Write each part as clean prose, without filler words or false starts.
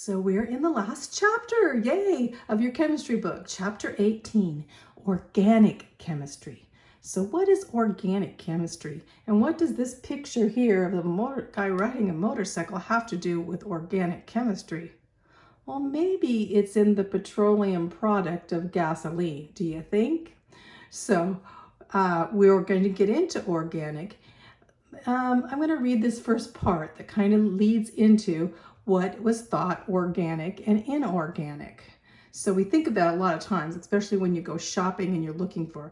So we're in the last chapter, yay, of your chemistry book, chapter 18, organic chemistry. So what is organic chemistry? And what does this picture here of the guy riding a motorcycle have to do with organic chemistry? Well, maybe it's in the petroleum product of gasoline, do you think? So we're going to get into organic. I'm going to read this first part that kind of leads into what was thought organic and inorganic. So we think about a lot of times, especially when you go shopping and you're looking for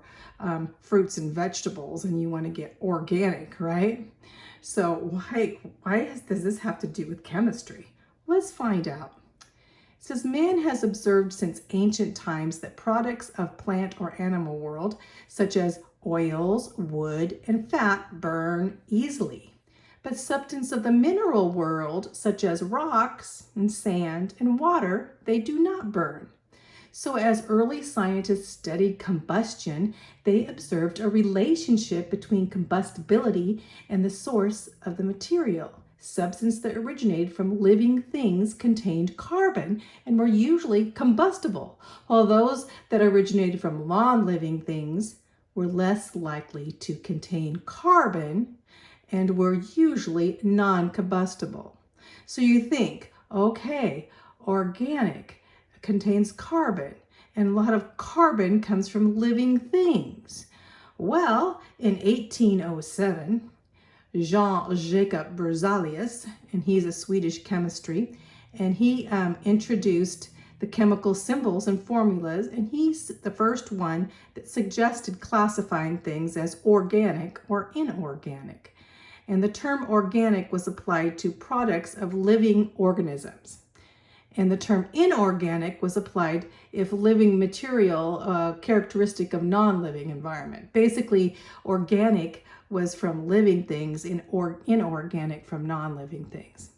fruits and vegetables and you want to get organic, right? So why does this have to do with chemistry? Let's find out. It says, man has observed since ancient times that products of plant or animal world, such as oils, wood, and fat, burn easily. But substance of the mineral world, such as rocks and sand and water, they do not burn. So as early scientists studied combustion, they observed a relationship between combustibility and the source of the material. Substance that originated from living things contained carbon and were usually combustible, while those that originated from non-living things were less likely to contain carbon and were usually non-combustible. So you think, okay, organic contains carbon, and a lot of carbon comes from living things. Well, in 1807, Jean Jacob Berzelius, and he's a Swedish chemistry, and he introduced the chemical symbols and formulas, and he's the first one that suggested classifying things as organic or inorganic. And the term organic was applied to products of living organisms. And the term inorganic was applied if living material, characteristic of non-living environment. Basically, organic was from living things and inorganic from non-living things.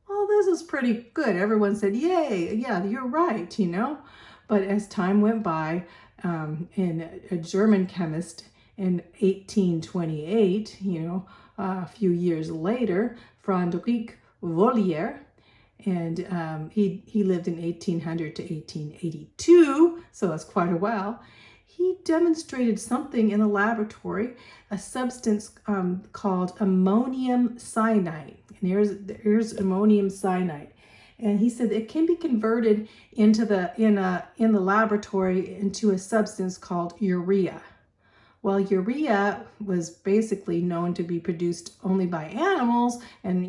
Well, this is pretty good. Everyone said, yay, yeah, you're right, you know. But as time went by, in a German chemist in 1828, a few years later, Frederick Volier, and he lived in 1800 to 1882, so that's quite a while. He demonstrated something in the laboratory, a substance called ammonium cyanide. And here's ammonium cyanide. And he said it can be converted into in the laboratory into a substance called urea. Well, urea was basically known to be produced only by animals and,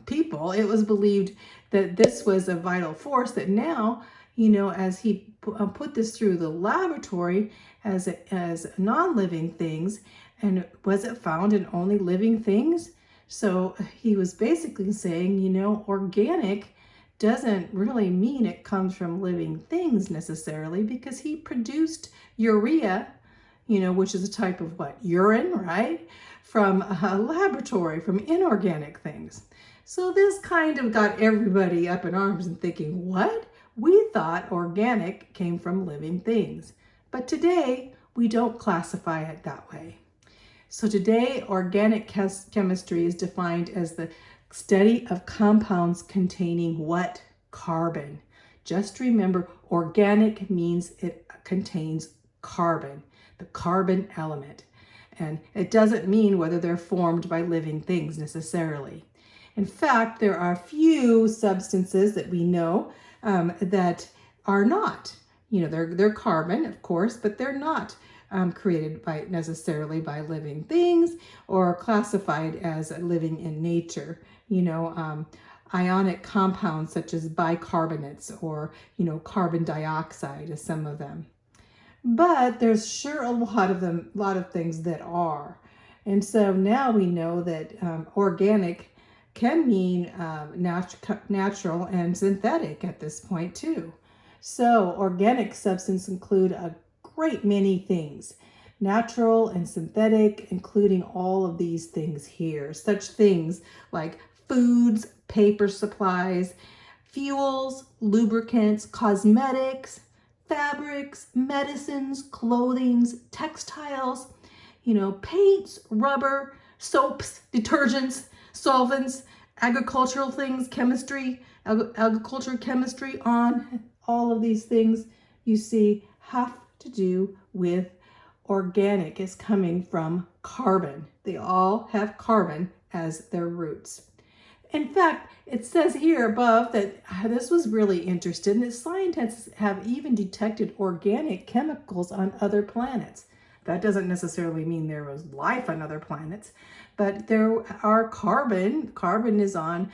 people. It was believed that this was a vital force that now, as he put this through the laboratory as non-living things, and was it found in only living things? So he was basically saying, organic doesn't really mean it comes from living things necessarily, because he produced urea, which is a type of urine, right? From a laboratory, from inorganic things. So this kind of got everybody up in arms and thinking, what? We thought organic came from living things. But today, we don't classify it that way. So today, organic chemistry is defined as the study of compounds containing what? Carbon. Just remember, organic means it contains carbon, the carbon element. And it doesn't mean whether they're formed by living things necessarily. In fact, there are a few substances that we know that are not. They're carbon, of course, but they're not created necessarily by living things or classified as living in nature. Ionic compounds such as bicarbonates or, carbon dioxide is some of them. But there's sure a lot of things that are. And so now we know that organic can mean natural and synthetic at this point too. So organic substances include a great many things, natural and synthetic, including all of these things here. Such things like foods, paper supplies, fuels, lubricants, cosmetics, fabrics, medicines, clothings, textiles, paints, rubber, soaps, detergents, solvents, agricultural things, chemistry, agriculture, chemistry, on all of these things you see have to do with organic is coming from carbon. They all have carbon as their roots. In fact, it says here above that this was really interesting that scientists have even detected organic chemicals on other planets. That doesn't necessarily mean there was life on other planets, but there are carbon. Carbon is on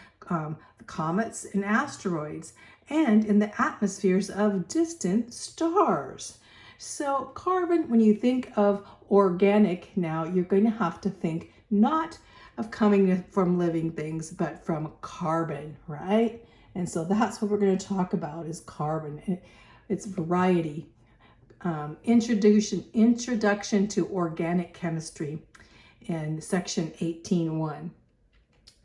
comets and asteroids and in the atmospheres of distant stars. So carbon, when you think of organic now, you're going to have to think not of coming from living things, but from carbon, right? And so that's what we're going to talk about is carbon. Its variety. Introduction to organic chemistry in section 18.1.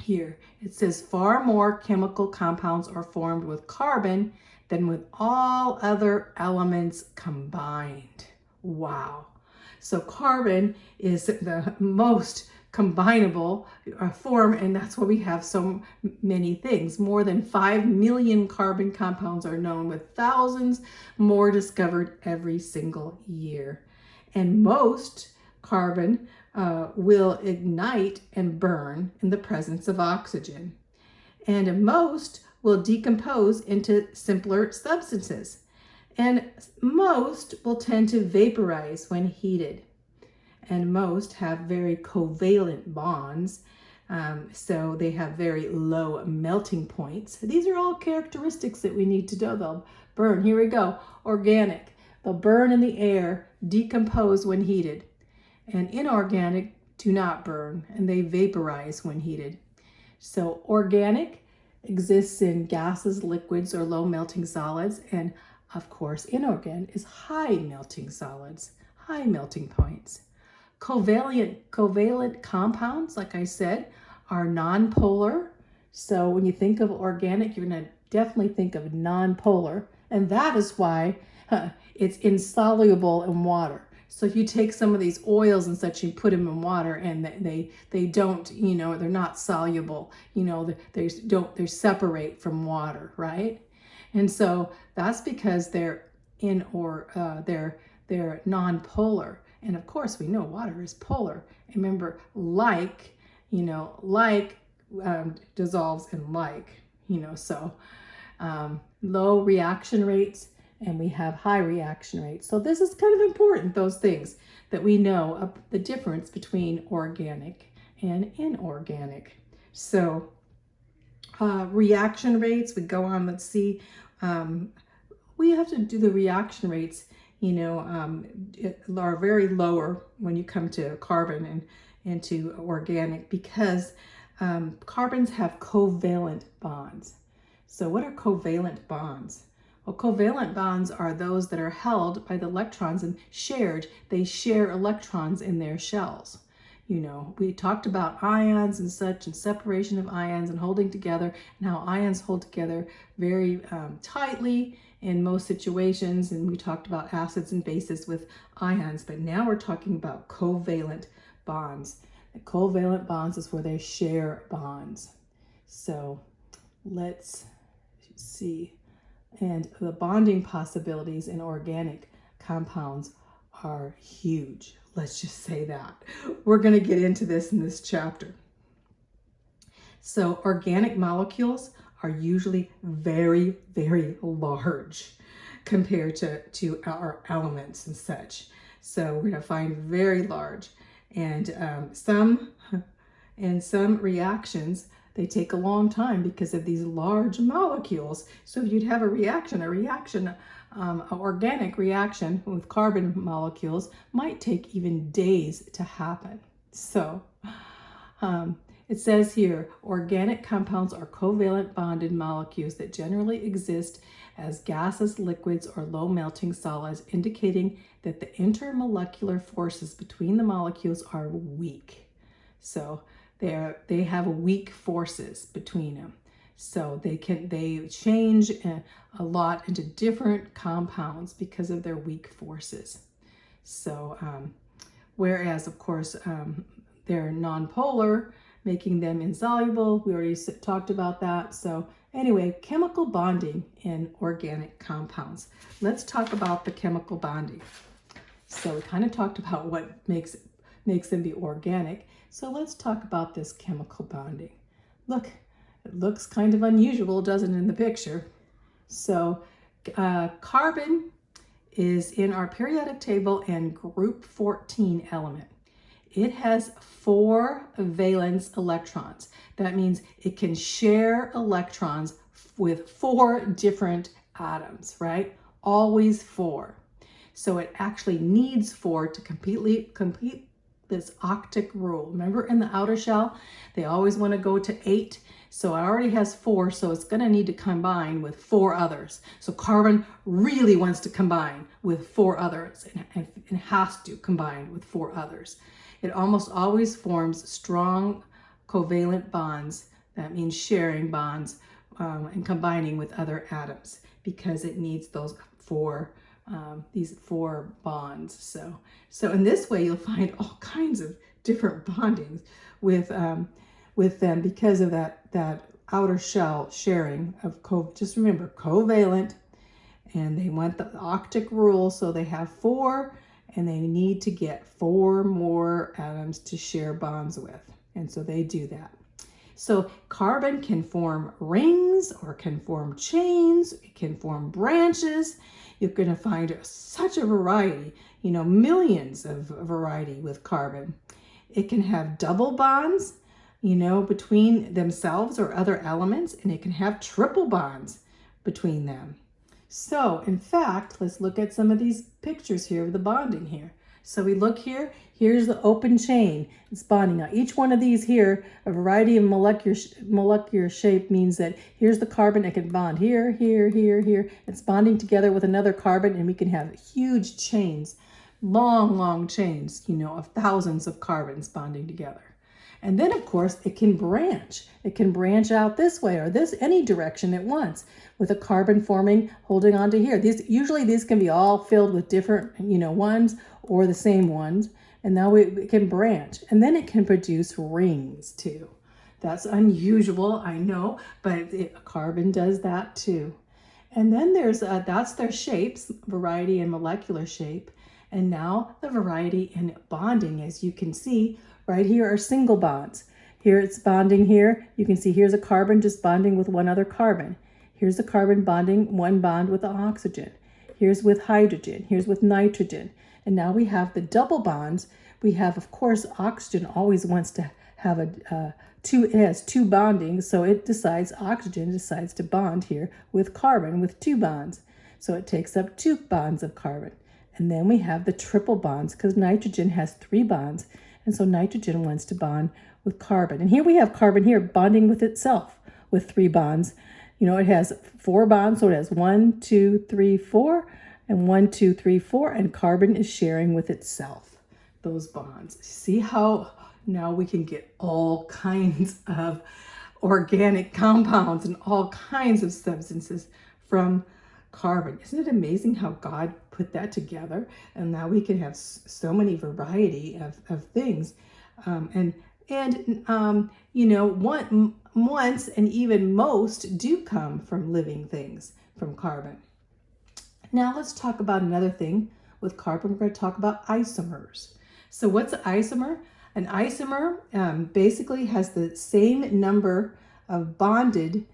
Here it says far more chemical compounds are formed with carbon than with all other elements combined. Wow. So carbon is the most combinable form, and that's why we have so many things. More than 5 million carbon compounds are known, with thousands more discovered every single year. And most carbon will ignite and burn in the presence of oxygen. And most will decompose into simpler substances. And most will tend to vaporize when heated. And most have very covalent bonds, so they have very low melting points. These are all characteristics that we need to know. They'll burn. Here we go. Organic. They'll burn in the air, decompose when heated. And inorganic do not burn, and they vaporize when heated. So organic exists in gases, liquids, or low melting solids. And of course, inorganic is high melting solids, high melting points. Covalent compounds, like I said, are nonpolar. So when you think of organic, you're going to definitely think of nonpolar. And that is why it's insoluble in water. So if you take some of these oils and such, you put them in water and they don't, they're not soluble, they separate from water, right? And so that's because they're they're nonpolar. And of course, we know water is polar. And remember, dissolves in so low reaction rates, and we have high reaction rates. So this is kind of important, those things that we know of the difference between organic and inorganic. So reaction rates, we go on, let's see. We have to do the reaction rates are very lower when you come to carbon and to organic, because carbons have covalent bonds. So what are covalent bonds? Well, covalent bonds are those that are held by the electrons and shared. They share electrons in their shells. We talked about ions and such, and separation of ions and holding together, and how ions hold together very tightly in most situations. And we talked about acids and bases with ions, but now we're talking about covalent bonds. The covalent bonds is where they share bonds. So let's see. And the bonding possibilities in organic compounds are huge. Let's just say that. We're going to get into this in this chapter. So organic molecules are usually very, very large compared to our elements and such. So we're going to find very large. And some reactions, they take a long time because of these large molecules. So if you'd have an organic reaction with carbon molecules might take even days to happen. So it says here, organic compounds are covalent bonded molecules that generally exist as gases, liquids, or low melting solids, indicating that the intermolecular forces between the molecules are weak. So they have weak forces between them. So they change a lot into different compounds because of their weak forces. So whereas of course they're nonpolar, making them insoluble. We already talked about that. So Anyway, chemical bonding in organic compounds. Let's talk about the chemical bonding. So we kind of talked about what makes them be organic. So let's talk about this chemical bonding. Look, it looks kind of unusual, doesn't it, in the picture? So carbon is in our periodic table and group 14 element. It has 4 valence electrons. That means it can share electrons with 4 different atoms, right? Always 4. So it actually needs 4 to complete this octet rule. Remember in the outer shell, they always want to go to 8. So it already has 4, so it's going to need to combine with 4 others. So carbon really wants to combine with 4 others and has to combine with 4 others. It almost always forms strong covalent bonds. That means sharing bonds and combining with other atoms because it needs those 4 these 4 bonds. So in this way, you'll find all kinds of different bondings with them because of that outer shell sharing of just remember covalent, and they want the octet rule, so they have 4 and they need to get 4 more atoms to share bonds with, and so they do that. So carbon can form rings or can form chains, it can form branches. You're going to find such a variety, millions of variety with carbon. It can have double bonds, between themselves or other elements, and it can have triple bonds between them. So, in fact, let's look at some of these pictures here of the bonding here. So we look here, here's the open chain. It's bonding. Now, each one of these here, a variety of molecular shape means that here's the carbon, it can bond here, here, here, here. It's bonding together with another carbon, and we can have huge chains, long chains, of thousands of carbons bonding together. And then, of course, it can branch. It can branch out this way or any direction at once with a carbon forming, holding on to here. Usually these can be all filled with different, ones or the same ones. And now it can branch. And then it can produce rings too. That's unusual, I know, but carbon does that too. And then that's their shapes, variety in molecular shape. And now the variety in bonding, as you can see, right here are single bonds. Here it's bonding here. You can see here's a carbon just bonding with one other carbon. Here's a carbon bonding one bond with the oxygen. Here's with hydrogen. Here's with nitrogen. And now we have the double bonds. We have, of course, oxygen always wants to have it has 2 bonding. So oxygen decides to bond here with carbon with 2 bonds. So it takes up 2 bonds of carbon. And then we have the triple bonds because nitrogen has 3 bonds. And so nitrogen wants to bond with carbon. And here we have carbon here bonding with itself with 3 bonds. It has 4 bonds, so it has 1, 2, 3, 4, and 1, 2, 3, 4, and carbon is sharing with itself those bonds. See how now we can get all kinds of organic compounds and all kinds of substances from carbon. Isn't it amazing how God put that together? And now we can have so many variety of things. Once and even most do come from living things from carbon. Now let's talk about another thing with carbon. We're going to talk about isomers. So what's an isomer? An isomer basically has the same number of bonded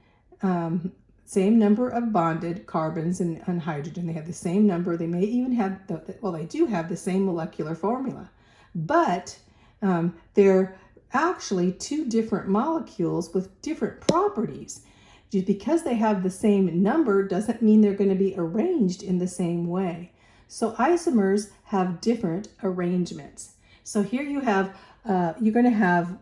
carbons and hydrogen. They have the same number. They may even have they do have the same molecular formula, but they're actually 2 different molecules with different properties. Just because they have the same number doesn't mean they're going to be arranged in the same way. So isomers have different arrangements. So here you have, you're going to have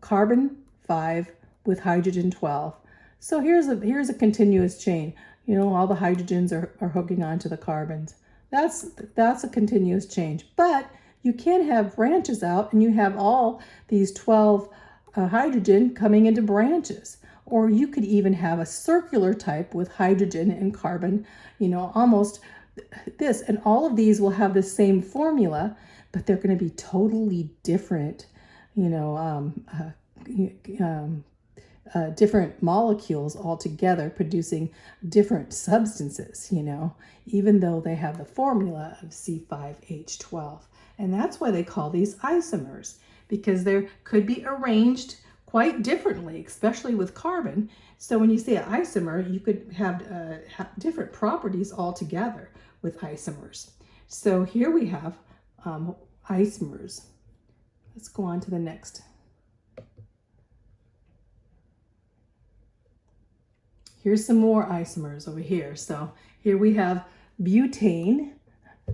carbon 5 with hydrogen 12. So here's a continuous chain. All the hydrogens are hooking onto the carbons. That's a continuous change. But you can have branches out, and you have all these 12 hydrogen coming into branches. Or you could even have a circular type with hydrogen and carbon, almost this. And all of these will have the same formula, but they're going to be totally different, different molecules all together producing different substances, even though they have the formula of C5H12. And that's why they call these isomers, because they could be arranged quite differently, especially with carbon. So when you say an isomer, you could have different properties altogether with isomers. So here we have isomers. Let's go on to the next. Here's some more isomers over here. So here we have butane.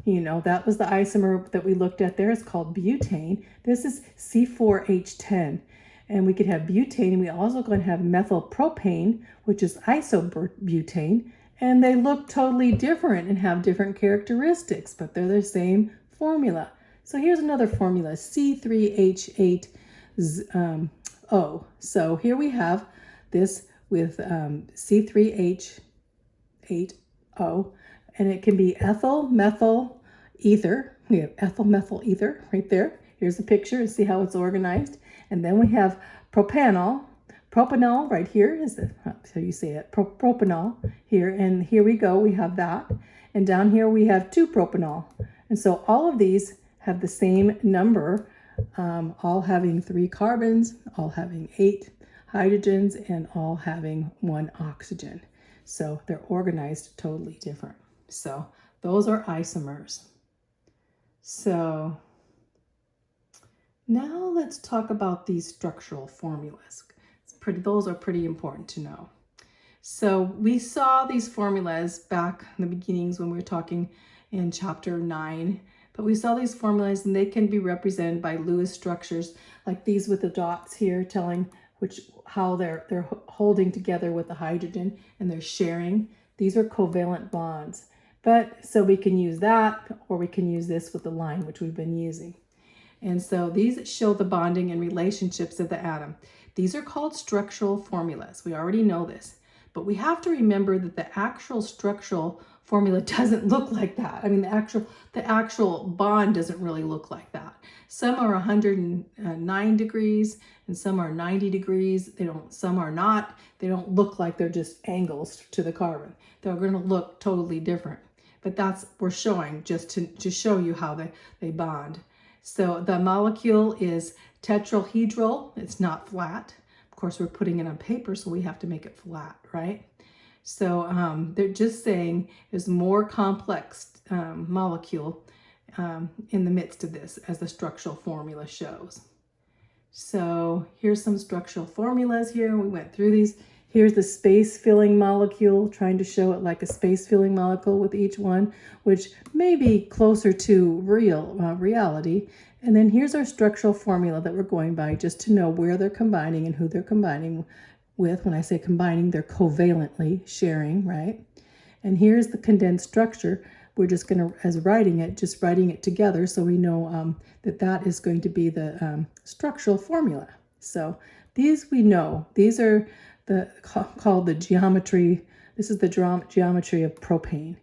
That was the isomer that we looked at there. It's called butane. This is C4H10. And we could have butane, and we also going to have methylpropane, which is isobutane. And they look totally different and have different characteristics, but they're the same formula. So here's another formula, C3H8O. So here we have this with C3H8O, and it can be ethyl methyl ether. We have ethyl methyl ether right there. Here's a picture. See how it's organized. And then we have propanol. Propanol right here is how you say it. Propanol here. And here we go. We have that. And down here we have 2-propanol. And so all of these have the same number, all having 3 carbons, all having 8 hydrogens, and all having 1 oxygen. So they're organized totally different. So those are isomers. So now let's talk about these structural formulas. Those are pretty important to know. So we saw these formulas back in the beginnings when we were talking in chapter 9, but we saw these formulas and they can be represented by Lewis structures like these with the dots here telling how they're holding together with the hydrogen and they're sharing. These are covalent bonds. But so we can use that, or we can use this with the line, which we've been using. And so these show the bonding and relationships of the atom. These are called structural formulas. We already know this, but we have to remember that the actual structural formula doesn't look like that. I mean, the actual bond doesn't really look like that. Some are 109 degrees and some are 90 degrees. Some are not. They don't look like they're just angles to the carbon. They're going to look totally different. But that's we're showing just to show you how they bond. So the molecule is tetrahedral. It's not flat. Of course, we're putting it on paper, so we have to make it flat, right? So they're just saying there's more complex molecule in the midst of this, as the structural formula shows. So here's some structural formulas here. We went through these. Here's the space-filling molecule, trying to show it like a space-filling molecule with each one, which may be closer to reality. And then here's our structural formula that we're going by, just to know where they're combining and who they're combining with. When I say combining, they're covalently sharing, right? And here's the condensed structure. We're just going to, as writing it together, so we know that is going to be the structural formula. So these we know. These are called the geometry. This is the geometry of propane,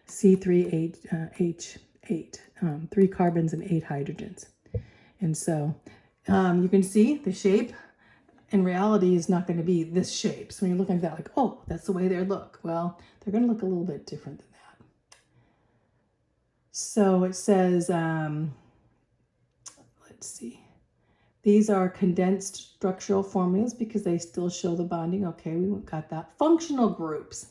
C3H8, 3 carbons and 8 hydrogens. And so you can see the shape in reality is not going to be this shape. So when you're looking at that, like, oh, that's the way they look. Well, they're going to look a little bit different than that. So it says, let's see. These are condensed structural formulas because they still show the bonding. Okay, we got that. Functional groups.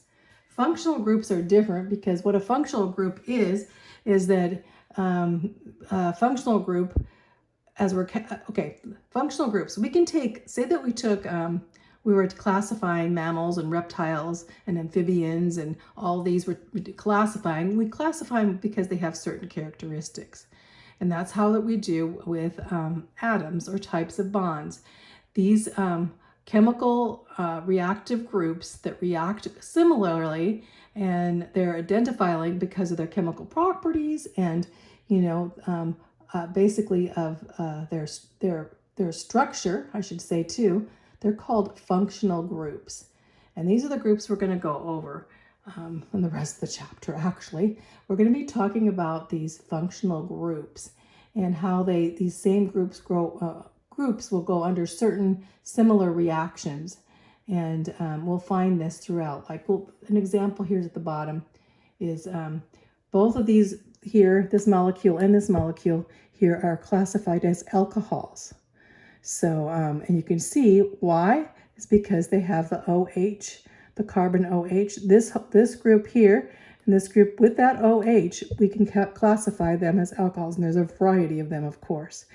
Functional groups are different because what a functional group is that a functional group, functional groups. We can say that we were classifying mammals and reptiles and amphibians and all these were classifying. We classify them because they have certain characteristics. And that's how that we do with atoms or types of bonds. These chemical reactive groups that react similarly, and they're identifying because of their chemical properties and basically of their structure, I should say too. They're called functional groups, and these are the groups we're going to go over in the rest of the chapter. Actually, we're going to be talking about these functional groups and how these same groups will go under certain similar reactions. And we'll find this throughout. Like, an example here's at the bottom is both of these here, this molecule and this molecule here, are classified as alcohols. So, and you can see why. It's because they have the OH, the carbon OH. This group here and this group with that OH, we can classify them as alcohols. And there's a variety of them, of course.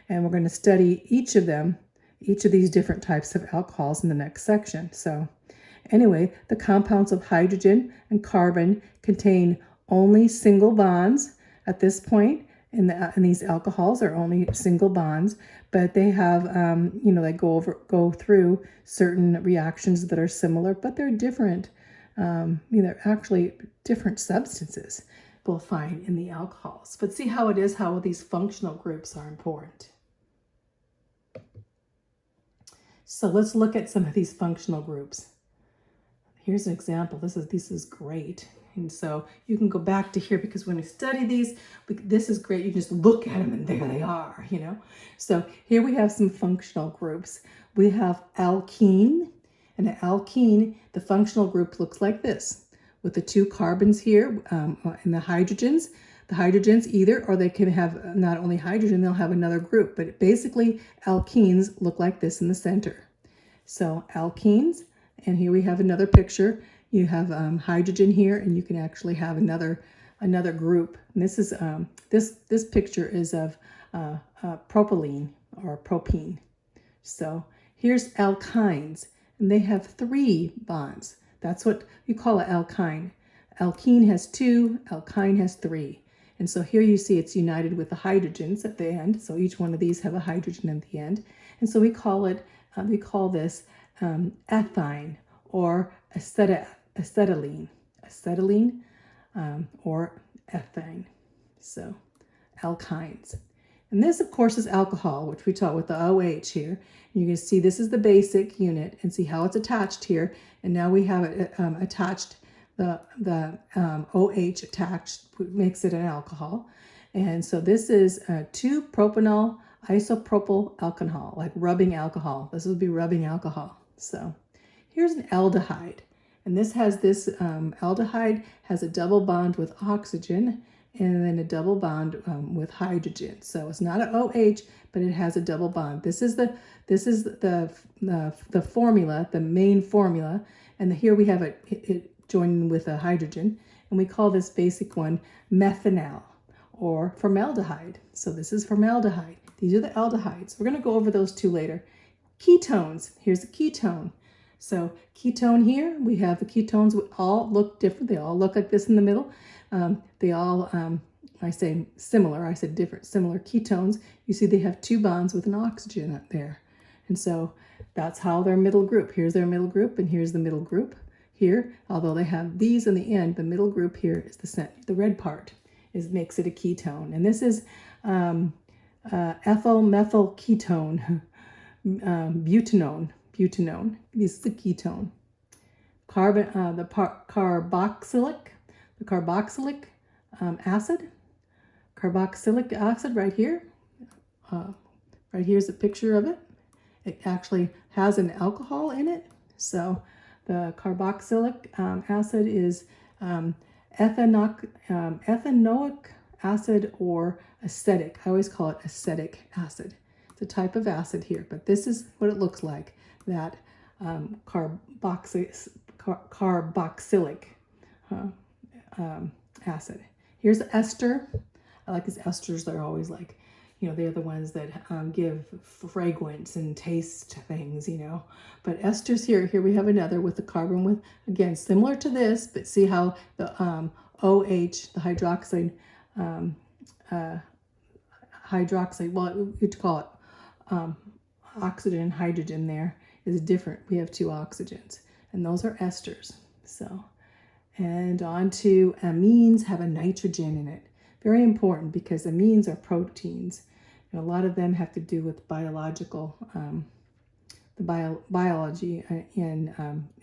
And we're going to study each of them, each of these different types of alcohols in the next section. So anyway, the compounds of hydrogen and carbon contain only single bonds at this point. And these alcohols are only single bonds, but they have, they go through certain reactions that are similar, but they're different. They're actually different substances we'll find in the alcohols. But see how it is, how these functional groups are important. So let's look at some of these functional groups. Here's an example. This is great. And so you can go back to here, because when we study these, this is great. You can just look at them and there they are, So here we have some functional groups. We have alkene, and an alkene, the functional group looks like this, with the two carbons here and the hydrogens. The hydrogens either, or they can have not only hydrogen, they'll have another group, but basically alkenes look like this in the center. So alkenes, and here we have another picture. You have hydrogen here, and you can actually have another group. And this is this picture is of propylene or propene. So here's alkynes, and they have 3 bonds. That's what you call an alkyne. Alkene has 2, alkyne has 3. And so here you see it's united with the hydrogens at the end. So each one of these have a hydrogen at the end. And so we call this ethyne or acetylene, or ethane. So alkynes. And this, of course, is alcohol, which we taught with the OH here. And you can see this is the basic unit, and see how it's attached here. And now we have it attached, the OH attached makes it an alcohol. And so this is 2-propanol isopropyl alcohol, like rubbing alcohol. This would be rubbing alcohol. So here's an aldehyde. And aldehyde has a double bond with oxygen and then a double bond with hydrogen. So it's not an OH, but it has a double bond. This is the formula, the main formula. And here we have it joining with a hydrogen. And we call this basic one methanol or formaldehyde. So this is formaldehyde. These are the aldehydes. We're going to go over those 2 later. Ketones. Here's a ketone. So ketone here, we have the ketones all look different. They all look like this in the middle. They all, I say similar, I said different, similar ketones. You see they have 2 bonds with an oxygen up there. And so that's how their middle group. Here's their middle group, and here's the middle group here. Although they have these in the end, the middle group here is the red part makes it a ketone. And this is ethyl methyl ketone, butanone. This is the ketone. The carboxylic acid. Carboxylic acid right here. Right here's a picture of it. It actually has an alcohol in it. So the carboxylic acid is ethanoic acid or acetic. I always call it acetic acid. It's a type of acid here, but this is what it looks like. That carboxylic acid. Here's ester. I like these esters. They're always like, they're the ones that give fragrance and taste things, But esters here we have another with the carbon with, again, similar to this, but see how the OH, the hydroxide, well, you'd call it oxygen and hydrogen there is different. We have 2 oxygens, and those are esters. So, and on to amines have a nitrogen in it. Very important, because amines are proteins, and a lot of them have to do with biological, biology in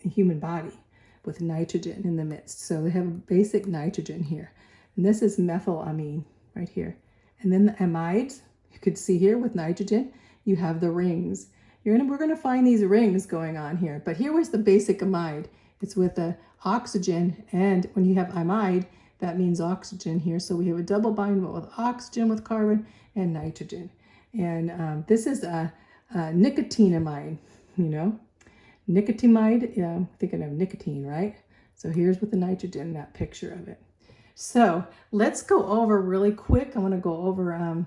the human body with nitrogen in the midst. So they have a basic nitrogen here, and this is methylamine right here. And then the amides, you could see here with nitrogen, you have the rings. we're gonna find these rings going on here. But here was the basic amide. It's with the oxygen, and when you have imide, that means oxygen here. So we have a double bind with oxygen with carbon and nitrogen. And this is a nicotinamide, you know. Nicotinamide, yeah, thinking of nicotine, right? So here's with the nitrogen, that picture of it. So let's go over really quick. I want to go over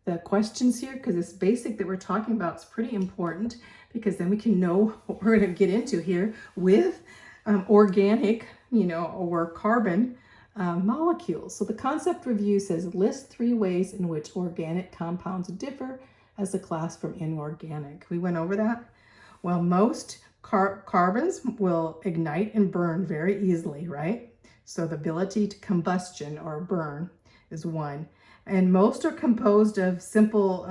the questions here because this basic that we're talking about is pretty important, because then we can know what we're going to get into here with organic, you know, or carbon molecules. So the concept review says list 3 ways in which organic compounds differ as a class from inorganic. We went over that. Well, most carbons will ignite and burn very easily, right? So the ability to combustion or burn is one. And most are composed of simple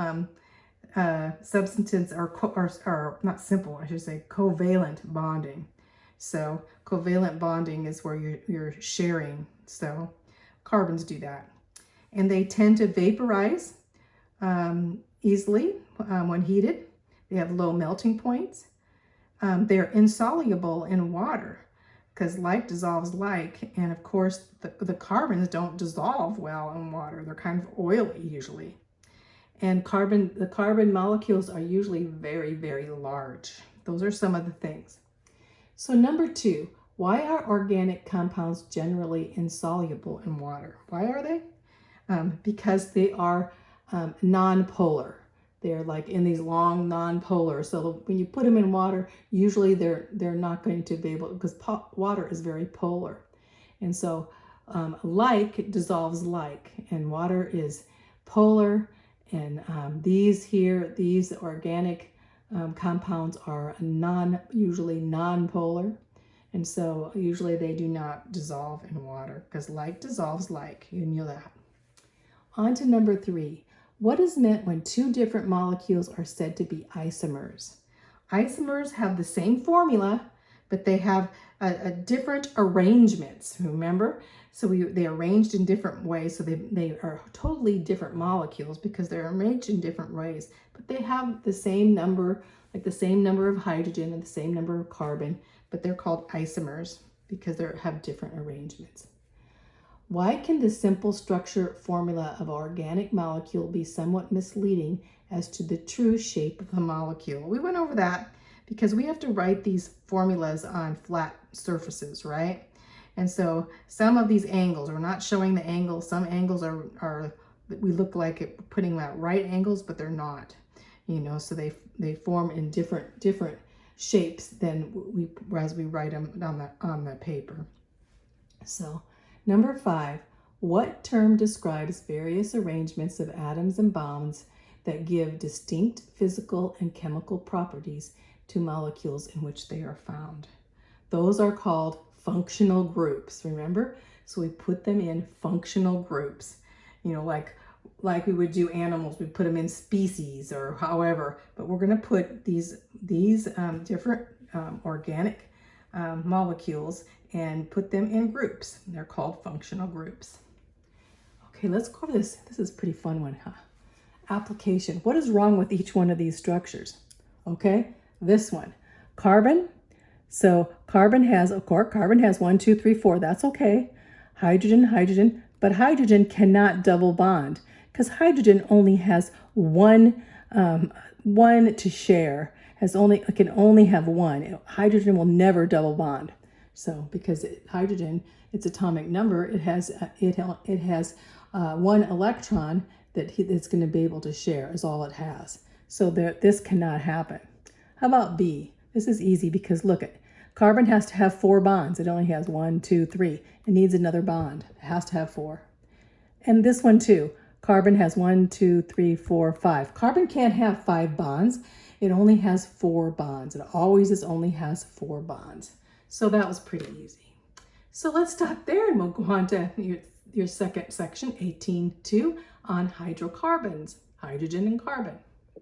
substances, or not simple, I should say, covalent bonding. So covalent bonding is where you're sharing. So carbons do that. And they tend to vaporize easily when heated. They have low melting points. They're insoluble in water because like dissolves like. And of course, the carbons don't dissolve well in water. They're kind of oily usually. And the carbon molecules are usually very, very large. Those are some of the things. So number 2, why are organic compounds generally insoluble in water? Why are they? Because they are non-polar. They're like in these long non-polar. So when you put them in water, usually they're not going to be able, because water is very polar. And so like dissolves like, and water is polar. And these organic compounds are usually non-polar. And so usually they do not dissolve in water because like dissolves like. You knew that. On to number 3. What is meant when 2 different molecules are said to be isomers? Isomers have the same formula, but they have a different arrangements, remember? So they arranged in different ways, so they are totally different molecules because they're arranged in different ways, but they have the same number, like the same number of hydrogen and the same number of carbon, but they're called isomers because they have different arrangements. Why can the simple structure formula of an organic molecule be somewhat misleading as to the true shape of the molecule? We went over that because we have to write these formulas on flat surfaces, right? And so some of these angles, we're not showing the angles. Some angles are we look like it, putting them at right angles, but they're not. You know, so they form in different shapes than as we write them on the paper. So number 5, what term describes various arrangements of atoms and bonds that give distinct physical and chemical properties to molecules in which they are found? Those are called functional groups, remember? So we put them in functional groups, you know, like we would do animals, we put them in species or however, but we're going to put these different organic molecules and put them in groups. They're called functional groups. Okay, let's go over this. This is a pretty fun one, huh? Application. What is wrong with each one of these structures? Okay, this one, carbon. So carbon has 1, 2, 3, 4. That's okay. Hydrogen, but hydrogen cannot double bond because hydrogen only has one to share. Can only have one. Hydrogen will never double bond. So because hydrogen, its atomic number, it has one electron that it's going to be able to share is all it has. So this cannot happen. How about B? This is easy because look at carbon has to have 4 bonds. It only has 1, 2, 3. It needs another bond. It has to have 4. And this one too. Carbon has 1, 2, 3, 4, 5. Carbon can't have 5 bonds. It only has 4 bonds. It always only has 4 bonds. So that was pretty easy. So let's stop there and we'll go on to your second section, 18.2, on hydrocarbons, hydrogen and carbon.